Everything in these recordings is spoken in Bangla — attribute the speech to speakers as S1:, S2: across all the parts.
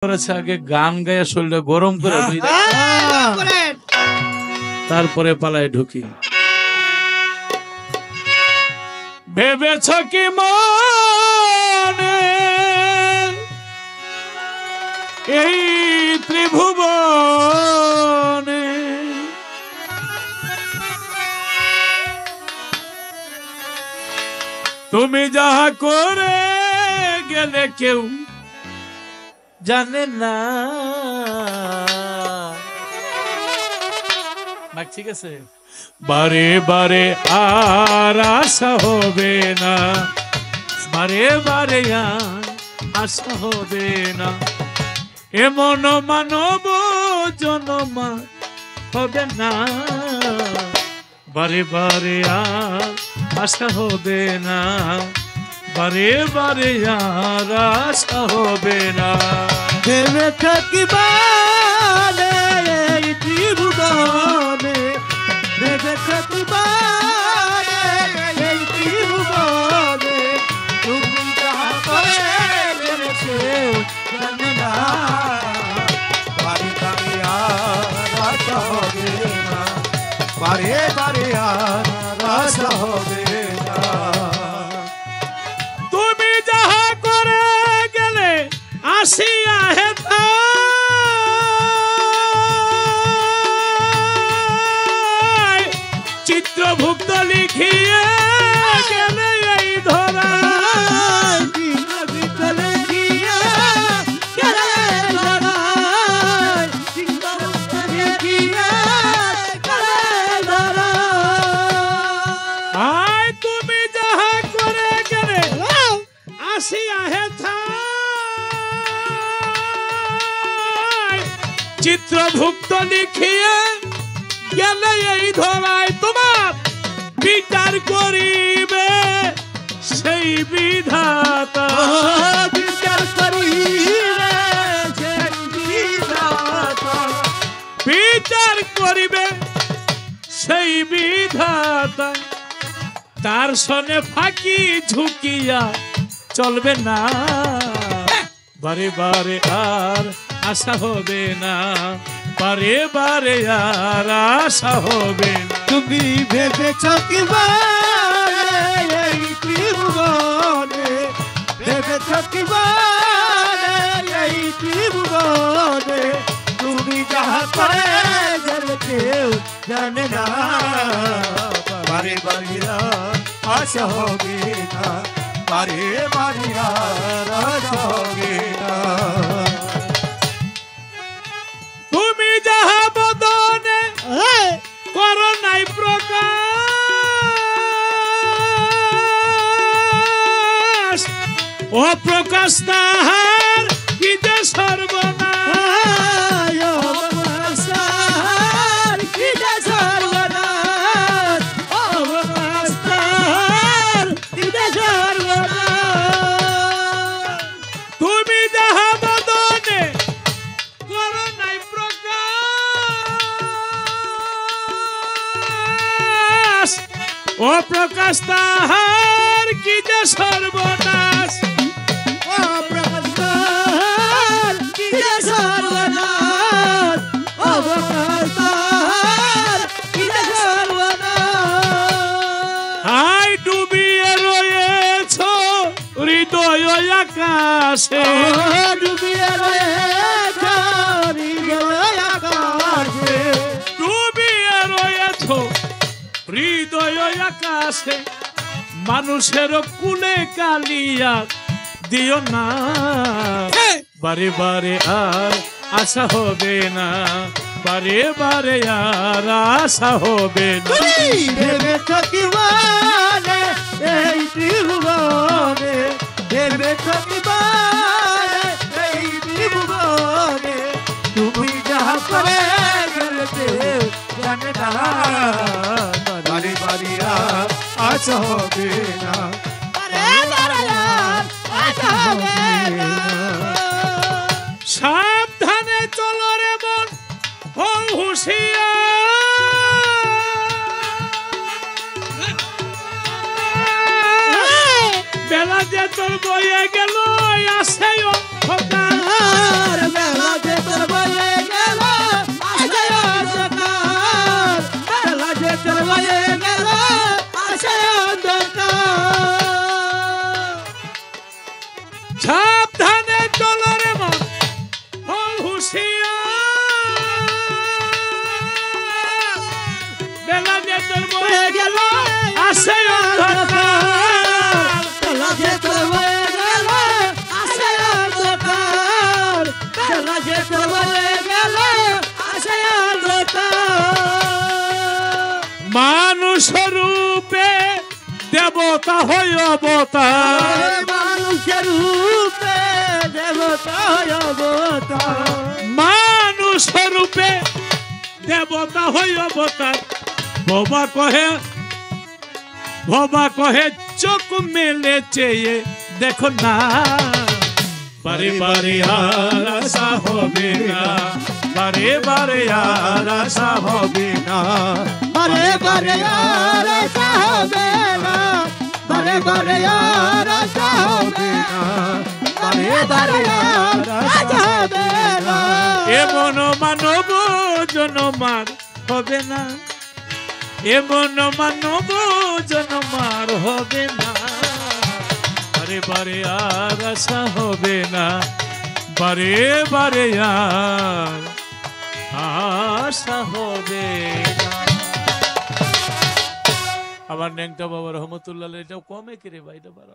S1: করেছে আগে গান গায়ে শরীরটা গরম করে তারপরে পালায় ঢুকি। ভেবেছ কি মনে এই ত্রিভুবনে তুমি যাহা করে গেলে কেউ জানে না। ঠিক আছে, বারে বারে আর আশা হবে না, বারে বারে আর আশা হবে না, এমন মানব জনম হবে না, বারে বারে আর আশা হবে না, বারে বারে আর আশা হবে না।
S2: ভেবে থাকিবা এই ত্রিভুবনে, ভেবে থাকিবা এই ত্রিভুবনে, তুমি যাহা করে গেছো জানে না, বারে বারে আর আশা হবে না, বারে বারে আর আশা হবে না।
S1: তুমি যাহা করে গেলে আসিয়া হেথা চিত্রভুক্ত লিখিয়ে গেলে এই ধরা,
S2: চিত্রভুক্ত লিখিয়ে গেলে ধরা, চিত্রভুক্ত লিখিয়ে গেলে ধরা।
S1: আয় তুমি যাহা করে গেলে আসিয়া হেথা চিত্রভুক্ত লিখিয়ে গেলে এই ধরায় তোমার বিচার করিবে সেই বিধাতা,
S2: বিচার করিবে সেই বিধাতা,
S1: বিচার করিবে সেই বিধাতা, তার সনে ফাঁকি ঝুঁকিয়া চলবে না, বারে বারে আর আশা হবে না, বারে বারে আর আশা হবে না।
S2: তুমি ভেবেছ কিবা এই ত্রিভুবনে, ভেবেছ কিবা এই ত্রিভুবনে, তুমি যাহা করে গেলে কেউ জানে না, বারে বারে আশা হবে না, বারে বারে আশা হবে না।
S1: তুমি যাহা বদনে করো নাই প্রকাশ, অপ্রকাশ তাহার কি যে সর্বনাশ,
S2: অবকাশ তাহার কি যে সর্বনাশ, অবকাশ তাহার কি যে সর্বনাশ।
S1: তুমি যাহা বদনে করো নাই প্রকাশ, অপ্রকাশ তাহার কি যে সর্বনাশ,
S2: অপ্রকাশ তাহার কি যে সর্বনাশ, অবকাশ তাহার কি যে সর্বনাশ।
S1: হাই ডুবিয়ে রয়েছ হৃদয় আকাশে,
S2: ডুবিয়ে রয়েছ হৃদয় আকাশে,
S1: ডুবিয়ে রয়েছ হৃদয় আকাশে, মানুষের কুলে কালিয়া দিও না, বারে বারে আর আশা হবে না, বারে বারে আর আশা হবে না।
S2: ভেবেছ কিবা এই ত্রিভুবনে, ভেবেছ কিবা এই ত্রিভুবনে, তুমি যাহা করে গেলে কেউ জানে না, বারে বারে আশা হবে না, বারে বারে আশা হবে না।
S1: সাবধানে চলো রে মন হও হুঁশিয়ার, বেলা যে তোর বয়ে গেল আসে অন্ধকার,
S2: অন্ধকার বেলা যে তোর বয়ে গেল আসে অন্ধকার বেলা যে তোর বয়ে গেল আসে অন্ধকার
S1: সাবধানে চলো রে মন হও হুঁশিয়ার বেলা যে তোর বয়ে
S2: গেল
S1: আসে অন্ধকার
S2: বেলা যে তোর বয়ে গেল আসে অন্ধকার বেলা যে তোর বয়ে গেল আসে অন্ধকার
S1: মানুষ রূপে দেবতা হই অবতার
S2: মানুষের রূপে দেবতা অবতার
S1: মানুষ রূপে দেবতা হই অবতার ভবা কহে চোখ মেলে চেয়ে দেখো না বারে বারে আর আশা হবে না বারে বারে আর আশা হবে না
S2: বারে বারে আর আশা হবে না বারে বারে আর আশা হবে না বারে বারে আর আশা হবে না
S1: এমন মানব জনমার হবে না এমন মানব জনমার হবে না বারে বারে আর আশা হবে না বারে বারে আর আশা হবে না। আবার ন্যাংটা বাবা রহমতুল্লাহ এটাও কমে কিরে ভাই এটা বারো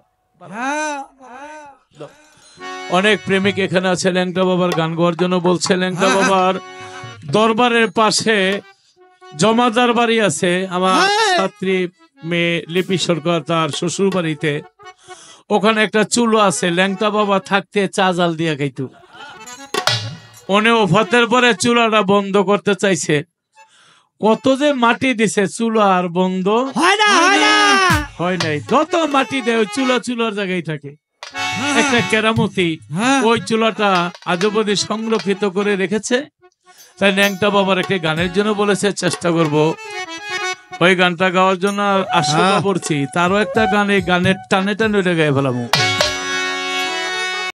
S1: অনেক প্রেমিক এখানে আছে ল্যাংটা বাবার গান গাওয়ার জন্য বলছে ল্যাংটা বাবার দরবারের পাশে জমাদার বাড়ি আছে আমার ছাত্রী মেয়ে লিপি সরকার তার শ্বশুর বাড়িতে ওখানে একটা চুলো আছে ল্যাংটা বাবা থাকতে চা জাল দিয়া খাইতো অনে ওফাতের পরে চুলাটা বন্ধ করতে চাইছে কত যে মাটি দিছে চুলা আর বন্ধ হয় নাই যত মাটি দেয় ওই চুলার জায়গায় থাকে একটা কেরামতি ওই চুলাটা আজবদি সংরক্ষিত করে রেখেছে তাই ন্যাংটা বাবার একটা গানের জন্য বলেছে চেষ্টা করব ওই গানটা গাওয়ার জন্য আশা করছি তারও একটা গান এই গানের টানে টানে গায়ে ফেলাম